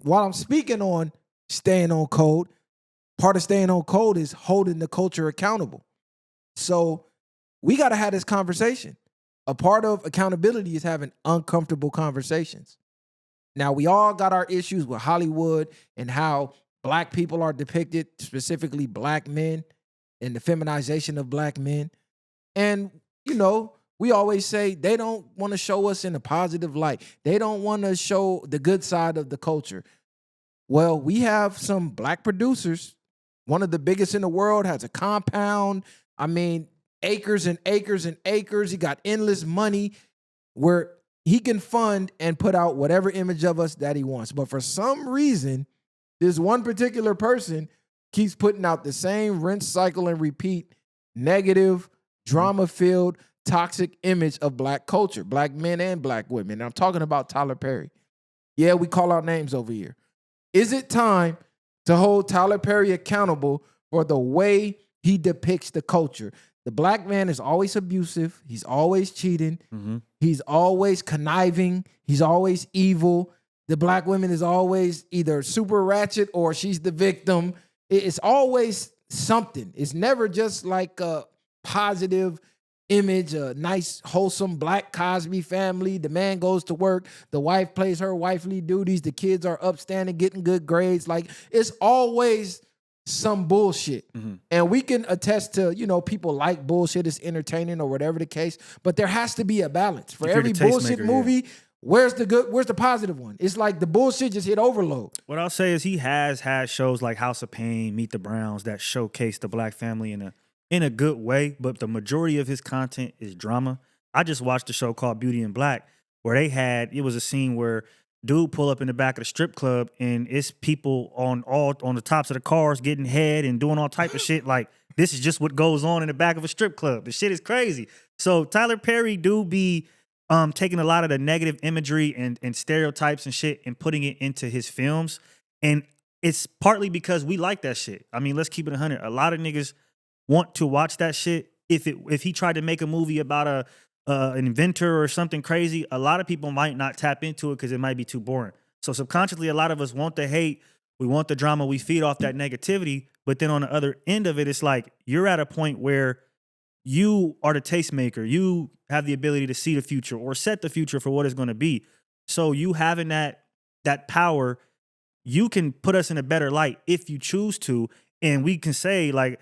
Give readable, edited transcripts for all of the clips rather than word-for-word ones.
while I'm speaking on staying on code, part of staying on code is holding the culture accountable. So we got to have this conversation. A part of accountability is having uncomfortable conversations. Now, we all got our issues with Hollywood and how black people are depicted, specifically black men, and the feminization of black men. And, you know, we always say they don't want to show us in a positive light. They don't want to show the good side of the culture. Well, we have some black producers. One of the biggest in the world, has a compound. I mean, acres and acres and acres. He got endless money where he can fund and put out whatever image of us that he wants. But for some reason, this one particular person keeps putting out the same rinse, cycle, and repeat negative, drama-filled, toxic image of black culture, black men and black women. And I'm talking about Tyler Perry. Yeah, we call out names over here. Is it time to hold Tyler Perry accountable for the way he depicts the culture? The black man is always abusive. He's always cheating. Mm-hmm. He's always conniving. He's always evil. The black woman is always either super ratchet or she's the victim. It's always something. It's never just like a positive image, a nice, wholesome black Cosby family. The man goes to work. The wife plays her wifely duties. The kids are upstanding, getting good grades. Like, it's always some bullshit. Mm-hmm. And we can attest to, you know, people like bullshit, it's entertaining or whatever the case, but there has to be a balance. For every bullshit movie, where's the positive one? It's like the bullshit just hit overload. What I'll say is he has had shows like House of Pain, Meet the Browns that showcase the black family in a good way, but the majority of his content is drama. I just watched a show called Beauty in Black where it was a scene where dude pull up in the back of the strip club and it's people on the tops of the cars getting head and doing all type of shit. Like, this is just what goes on in the back of a strip club. The shit is crazy. So Tyler Perry do be taking a lot of the negative imagery and stereotypes and shit and putting it into his films. And it's partly because we like that shit. I mean, let's keep it 100. A lot of niggas want to watch that shit. If he tried to make a movie about an inventor or something crazy, a lot of people might not tap into it because it might be too boring. So subconsciously, a lot of us want the hate. We want the drama. We feed off that negativity. But then on the other end of it, it's like you're at a point where you are the tastemaker. You have the ability to see the future or set the future for what it's going to be. So you having that power, you can put us in a better light if you choose to. And we can say like,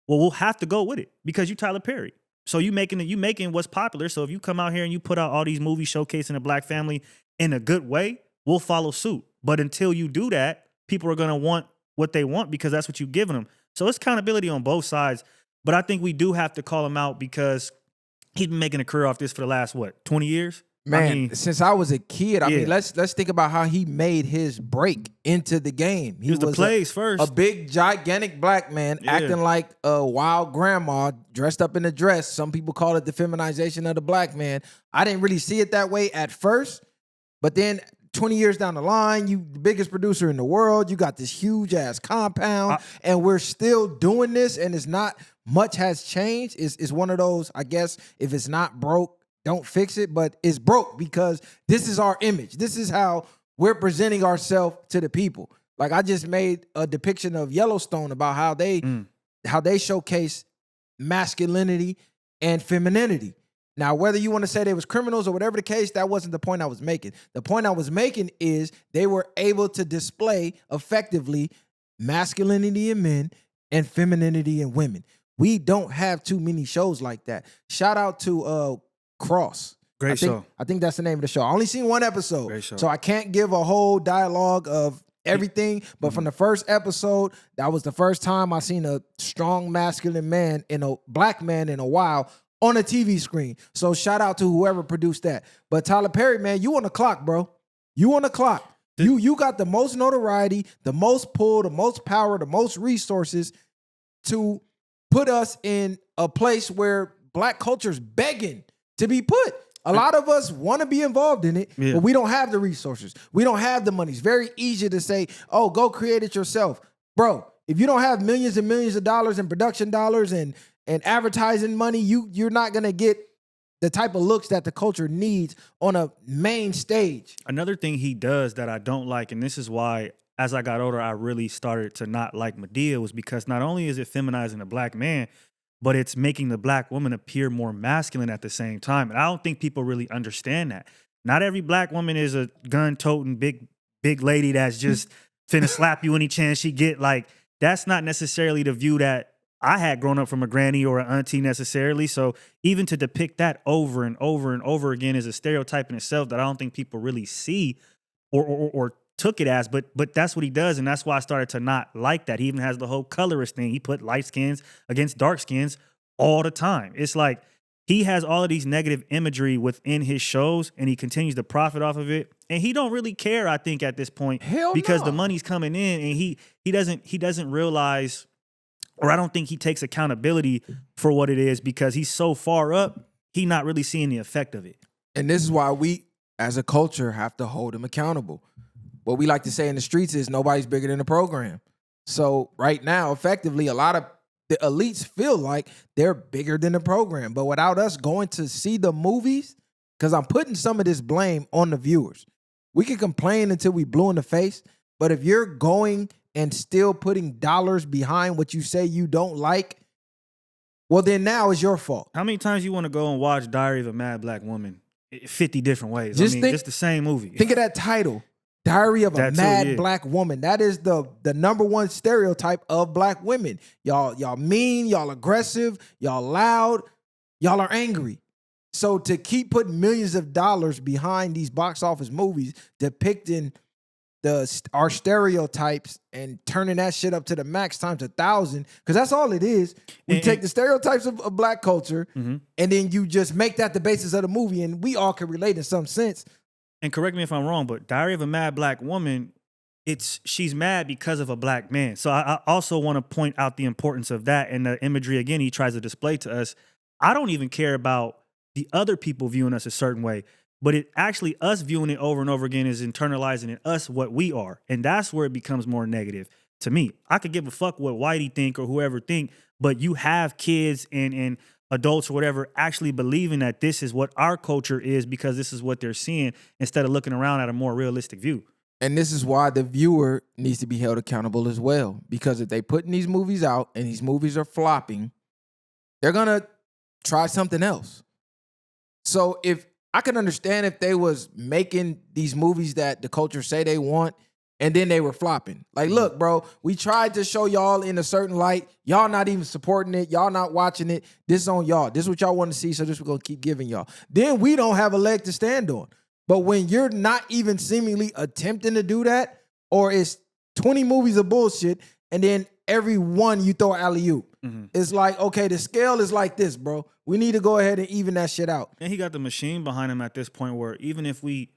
well, we'll have to go with it because you Tyler Perry. So you making what's popular. So if you come out here and you put out all these movies showcasing the black family in a good way, we'll follow suit. But until you do that, people are going to want what they want because that's what you've given them. So it's accountability on both sides. But I think we do have to call him out because he's been making a career off this for the last, 20 years? Man, since I was a kid, I mean, let's think about how he made his break into the game. He was the plays first. A big, gigantic black man acting like a wild grandma dressed up in a dress. Some people call it the feminization of the black man. I didn't really see it that way at first, but then 20 years down the line, you the biggest producer in the world, you got this huge ass compound, and we're still doing this, and it's not much has changed. It's one of those, I guess, if it's not broke, don't fix it, but it's broke because this is our image. This is how we're presenting ourselves to the people. Like, I just made a depiction of Yellowstone about how they showcase masculinity and femininity. Now, whether you want to say they was criminals or whatever the case, that wasn't the point I was making. The point I was making is they were able to display effectively masculinity in men and femininity in women. We don't have too many shows like that. Shout out to Cross. Great show. I think that's the name of the show. I only seen one episode. Great show. So I can't give a whole dialogue of everything. But from the first episode, that was the first time I seen a strong masculine man in a black man in a while on a TV screen. So shout out to whoever produced that. But Tyler Perry, man, you on the clock, bro. You on the clock. You got the most notoriety, the most pull, the most power, the most resources to put us in a place where black culture's begging to be put. A lot of us want to be involved in it, but we don't have the resources. We don't have the money. It's very easy to say, oh, go create it yourself. Bro, if you don't have millions and millions of dollars in production dollars and advertising money, you're not going to get the type of looks that the culture needs on a main stage. Another thing he does that I don't like, and this is why as I got older, I really started to not like Madea, was because not only is it feminizing a black man, but it's making the black woman appear more masculine at the same time. And I don't think people really understand that. Not every black woman is a gun-toting big lady that's just finna slap you any chance she get. Like, that's not necessarily the view that I had growing up from a granny or an auntie necessarily. So even to depict that over and over and over again is a stereotype in itself that I don't think people really see or took it as. But that's what he does, and that's why I started to not like that. He even has the whole colorist thing. He put light skins against dark skins all the time. It's like he has all of these negative imagery within his shows, and he continues to profit off of it. And he don't really care, I think, at this point, because the money's coming in, and he doesn't realize, or I don't think he takes accountability for what it is, because he's so far up, he not really seeing the effect of it. And this is why we, as a culture, have to hold him accountable. What we like to say in the streets is nobody's bigger than the program. So right now, effectively, a lot of the elites feel like they're bigger than the program. But without us going to see the movies, because I'm putting some of this blame on the viewers. We can complain until we blue in the face, but if you're going and still putting dollars behind what you say you don't like, well, then now it's your fault. How many times you want to go and watch Diary of a Mad Black Woman 50 different ways? Just it's the same movie. Think of that title. Diary of a Mad Black Woman. That is the number one stereotype of black women. Y'all mean, y'all aggressive, y'all loud, y'all are angry. So to keep putting millions of dollars behind these box office movies depicting our stereotypes and turning that shit up to the max times 1,000, because that's all it is. We take the stereotypes of black culture, and then you just make that the basis of the movie, and we all can relate in some sense. And correct me if I'm wrong, but Diary of a Mad Black Woman, she's mad because of a black man. So I also want to point out the importance of that and the imagery, again, he tries to display to us. I don't even care about the other people viewing us a certain way, but it actually, us viewing it over and over again is internalizing in us what we are. And that's where it becomes more negative to me. I could give a fuck what Whitey think or whoever think, but you have kids and adults or whatever actually believing that this is what our culture is because this is what they're seeing, instead of looking around at a more realistic view. And this is why the viewer needs to be held accountable as well. Because if they putting these movies out and these movies are flopping, they're going to try something else. So if I can understand if they was making these movies that the culture say they want and then they were flopping. Like, look, bro, we tried to show y'all in a certain light. Y'all not even supporting it. Y'all not watching it. This is on y'all. This is what y'all want to see, so this we're going to keep giving y'all. Then we don't have a leg to stand on. But when you're not even seemingly attempting to do that, or it's 20 movies of bullshit, and then every one you throw alley-oop, it's like, okay, the scale is like this, bro. We need to go ahead and even that shit out. And he got the machine behind him at this point where even if we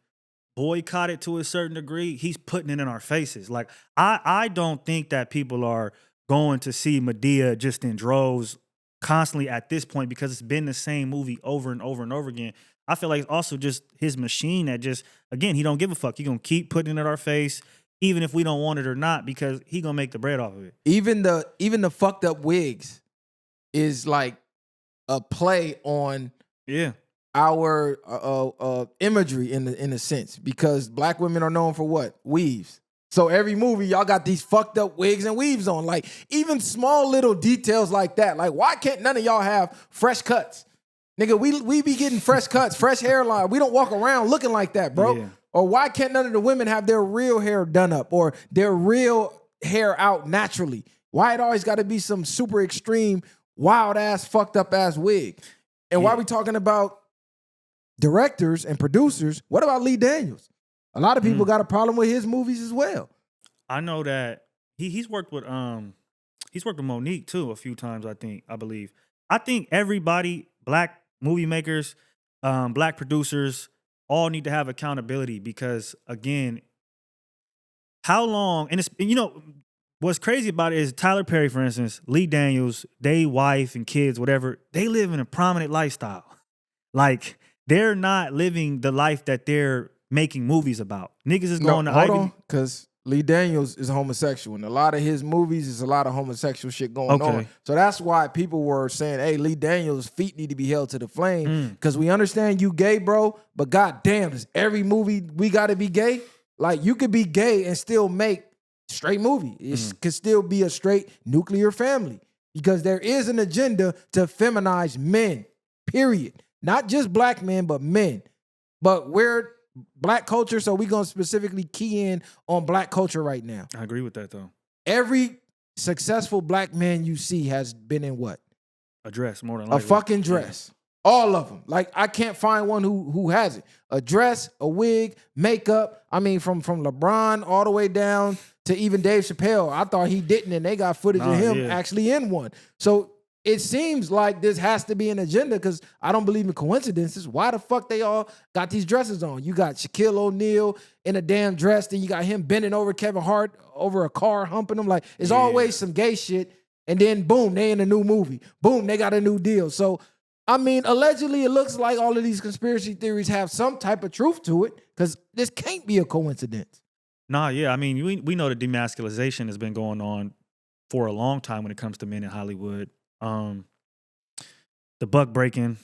boycott it to a certain degree, he's putting it in our faces. Like, I don't think that people are going to see Madea just in droves constantly at this point, because it's been the same movie over and over and over again. I feel like it's also just his machine that just, again, he don't give a fuck. He gonna keep putting it in our face, even if we don't want it or not, because he gonna make the bread off of it. Even the fucked up wigs is like a play on our imagery in a sense, because black women are known for what? Weaves. So every movie, y'all got these fucked up wigs and weaves on. Like, even small little details like that. Like, why can't none of y'all have fresh cuts? Nigga, we be getting fresh cuts, fresh hairline. We don't walk around looking like that, bro. Yeah. Or why can't none of the women have their real hair done up or their real hair out naturally? Why it always got to be some super extreme, wild-ass, fucked-up-ass wig? And why we talking about directors and producers, what about Lee Daniels? A lot of people got a problem with his movies as well. I know that he's worked with Monique too a few times, I believe. I think everybody, black movie makers, black producers, all need to have accountability, because again, how long, and it's, you know, what's crazy about it is Tyler Perry, for instance, Lee Daniels, they wife and kids, whatever, they live in a prominent lifestyle. Like, they're not living the life that they're making movies about. Niggas is going to Hold on, because Lee Daniels is homosexual. And a lot of his movies is a lot of homosexual shit going on. So that's why people were saying, hey, Lee Daniels' feet need to be held to the flame. Because we understand you gay, bro. But goddamn, does every movie we got to be gay? Like, you could be gay and still make straight movie. It could still be a straight nuclear family. Because there is an agenda to feminize men, period. Not just black men, but men. But we're black culture, so we're going to specifically key in on black culture right now. I agree with that, though. Every successful black man you see has been in what? A dress, more than likely. A fucking dress. Yeah. All of them. Like, I can't find one who hasn't. A dress, a wig, makeup. I mean, from LeBron all the way down to even Dave Chappelle. I thought he didn't, and they got footage of him actually in one. So it seems like this has to be an agenda because I don't believe in coincidences. Why the fuck they all got these dresses on? You got Shaquille O'Neal in a damn dress, then you got him bending over Kevin Hart over a car, humping him. Like, it's always some gay shit. And then, boom, they in a new movie. Boom, they got a new deal. So, I mean, allegedly, it looks like all of these conspiracy theories have some type of truth to it because this can't be a coincidence. Nah, yeah. I mean, we know the demasculization has been going on for a long time when it comes to men in Hollywood. The buck breaking,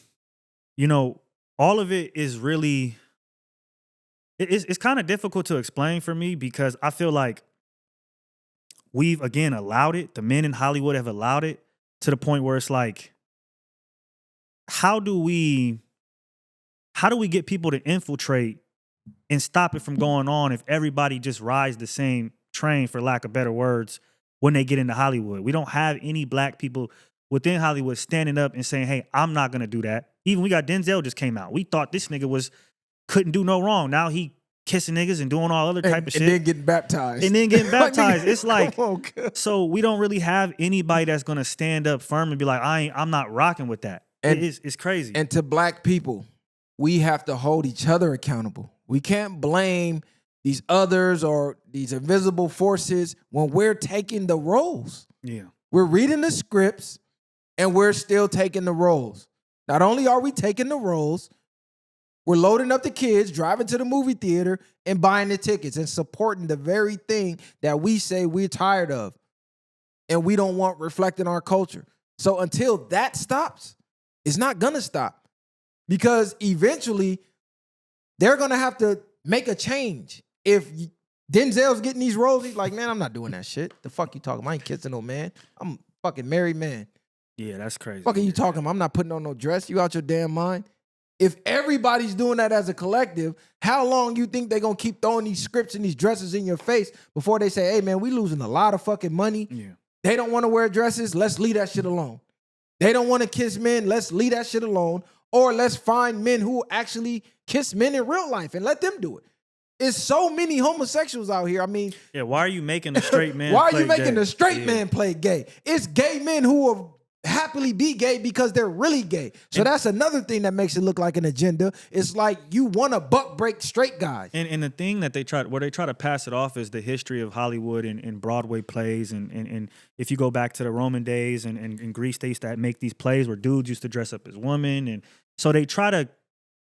all of it is really, it's kind of difficult to explain for me because I feel like we've, again, allowed it. The men in Hollywood have allowed it to the point where it's like, how do we get people to infiltrate and stop it from going on if everybody just rides the same train, for lack of better words, when they get into Hollywood? We don't have any black people within Hollywood standing up and saying, hey, I'm not going to do that. Even we got Denzel just came out. We thought this nigga couldn't do no wrong. Now he kissing niggas and doing all other type of shit. And then getting baptized. It's like, so we don't really have anybody that's going to stand up firm and be like, I'm not rocking with that. It's crazy. And to black people, we have to hold each other accountable. We can't blame these others or these invisible forces when we're taking the roles. Yeah. We're reading the scripts and we're still taking the roles. Not only are we taking the roles, we're loading up the kids, driving to the movie theater and buying the tickets and supporting the very thing that we say we're tired of and we don't want reflecting our culture. So until that stops, it's not going to stop because eventually they're going to have to make a change. If Denzel's getting these roles, he's like, man, I'm not doing that shit. The fuck you talking about? I ain't kissing no man. I'm a fucking married man. Yeah, that's crazy. Fuck are you talking about? I'm not putting on no dress. You out your damn mind? If everybody's doing that as a collective, how long you think they're going to keep throwing these scripts and these dresses in your face before they say, hey, man, we losing a lot of fucking money. Yeah. They don't want to wear dresses. Let's leave that shit alone. They don't want to kiss men. Let's leave that shit alone. Or let's find men who actually kiss men in real life and let them do it. It's so many homosexuals out here. I mean, yeah. Why are you making the straight man? Why are you making the straight man play gay? It's gay men who will happily be gay because they're really gay. So that's another thing that makes it look like an agenda. It's like you want to buck break straight guys. And the thing that they try to pass it off is the history of Hollywood and Broadway plays. And if you go back to the Roman days and in Greece, they used to make these plays where dudes used to dress up as women. And so they try to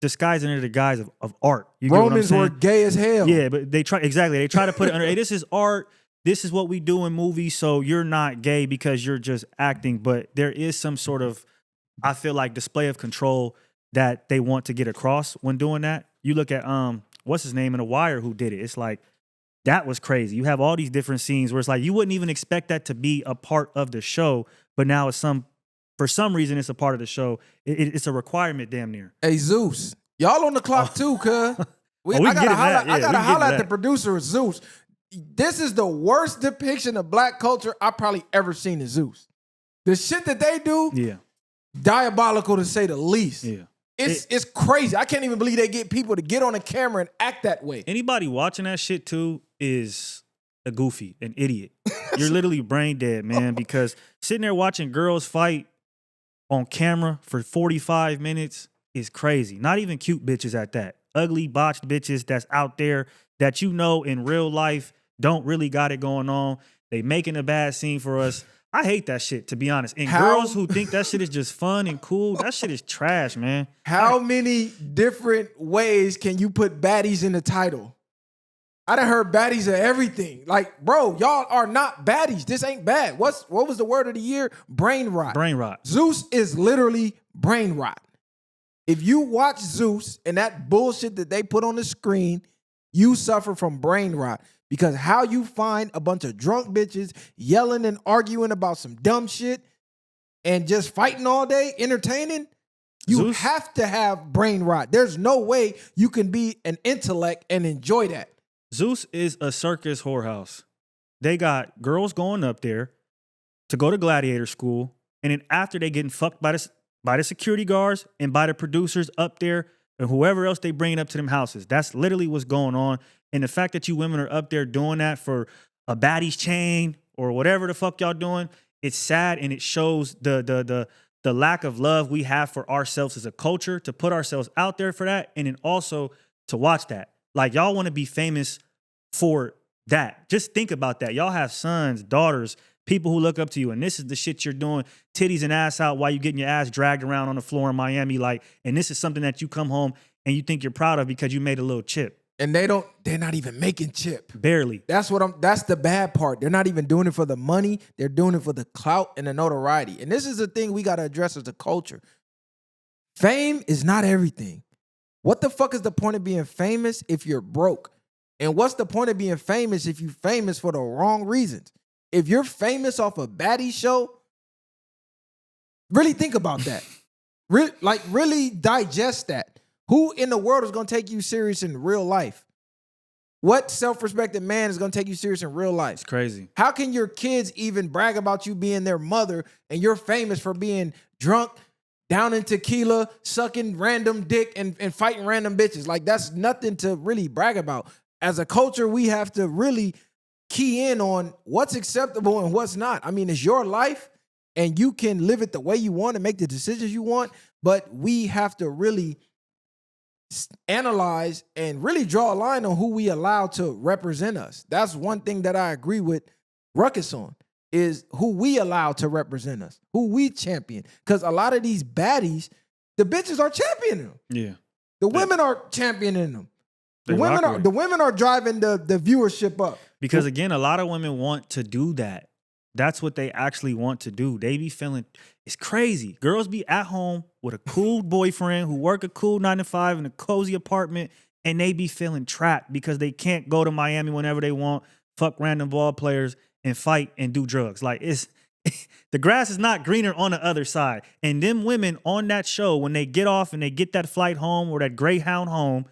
disguise it under the guise of art. Romans were gay as hell. Yeah, but they try to put it under, hey, this is art. This is what we do in movies, so you're not gay because you're just acting. But there is some sort of, I feel like, display of control that they want to get across when doing that. You look at, what's his name in The Wire who did it. It's like, that was crazy. You have all these different scenes where it's like, you wouldn't even expect that to be a part of the show, but now for some reason, it's a part of the show. It's a requirement damn near. Hey, Zeus, y'all on the clock too, cuz. I gotta holler at the producer of Zeus. This is the worst depiction of black culture I've probably ever seen in Zeus. The shit that they do, diabolical to say the least. Yeah. It's crazy. I can't even believe they get people to get on a camera and act that way. Anybody watching that shit too is a goofy, an idiot. You're literally brain dead, man, because sitting there watching girls fight on camera for 45 minutes is crazy. Not even cute bitches at that. Ugly, botched bitches that's out there that in real life don't really got it going on. They making a bad scene for us. I hate that shit, to be honest. And girls who think that shit is just fun and cool, that shit is trash, man. How many different ways can you put baddies in the title? I done heard baddies of everything. Like, bro, y'all are not baddies. This ain't bad. What was the word of the year? Brain rot. Brain rot. Zeus is literally brain rot. If you watch Zeus and that bullshit that they put on the screen, you suffer from brain rot. Because how you find a bunch of drunk bitches yelling and arguing about some dumb shit and just fighting all day, entertaining, you Zeus? have to have brain rot. There's no way you can be an intellect and enjoy that. Zeus is a circus whorehouse. They got girls going up there to go to Gladiator School, and then after they getting fucked by the security guards and by the producers up there and whoever else they bringing up to them houses. That's literally what's going on. And the fact that you women are up there doing that for a baddie's chain or whatever the fuck y'all doing, it's sad, and it shows the lack of love we have for ourselves as a culture to put ourselves out there for that, and then also to watch that. Like, y'all want to be famous for that. Just think about that. Y'all have sons, daughters, people who look up to you, and this is the shit you're doing, titties and ass out while you getting your ass dragged around on the floor in Miami, like, and this is something that you come home and you think you're proud of because you made a little chip. And they're not even making chip. Barely. That's the bad part. They're not even doing it for the money. They're doing it for the clout and the notoriety. And this is the thing we got to address as a culture. Fame is not everything. What the fuck is the point of being famous if you're broke? And what's the point of being famous if you're famous for the wrong reasons? If you're famous off a baddie show, really think about that. Really digest that. Who in the world is going to take you serious in real life? What self-respected man is going to take you serious in real life? It's crazy. How can your kids even brag about you being their mother and you're famous for being drunk, down in tequila, sucking random dick and fighting random bitches? Like, that's nothing to really brag about. As a culture, we have to really key in on what's acceptable and what's not. I mean, it's your life and you can live it the way you want and make the decisions you want, but we have to really analyze and really draw a line on who we allow to represent us. That's one thing that I agree with Ruckus on, is who we allow to represent us, who we champion. Because a lot of these baddies, the bitches are championing them. Yeah. The women are championing them. The women are driving the viewership up. Because again, a lot of women want to do that. That's what they actually want to do. They be feeling, it's crazy. Girls be at home with a cool boyfriend who work a cool 9-to-5 in a cozy apartment, and they be feeling trapped because they can't go to Miami whenever they want, fuck random ball players, and fight and do drugs. Like, it's the grass is not greener on the other side. And them women on that show, when they get off and they get that flight home or that Greyhound home,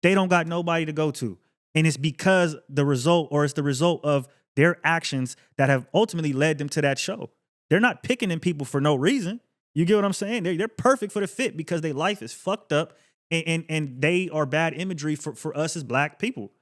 they don't got nobody to go to. And it's because it's the result of their actions that have ultimately led them to that show. They're not picking in people for no reason. You get what I'm saying? They're perfect for the fit because their life is fucked up and they are bad imagery for us as black people.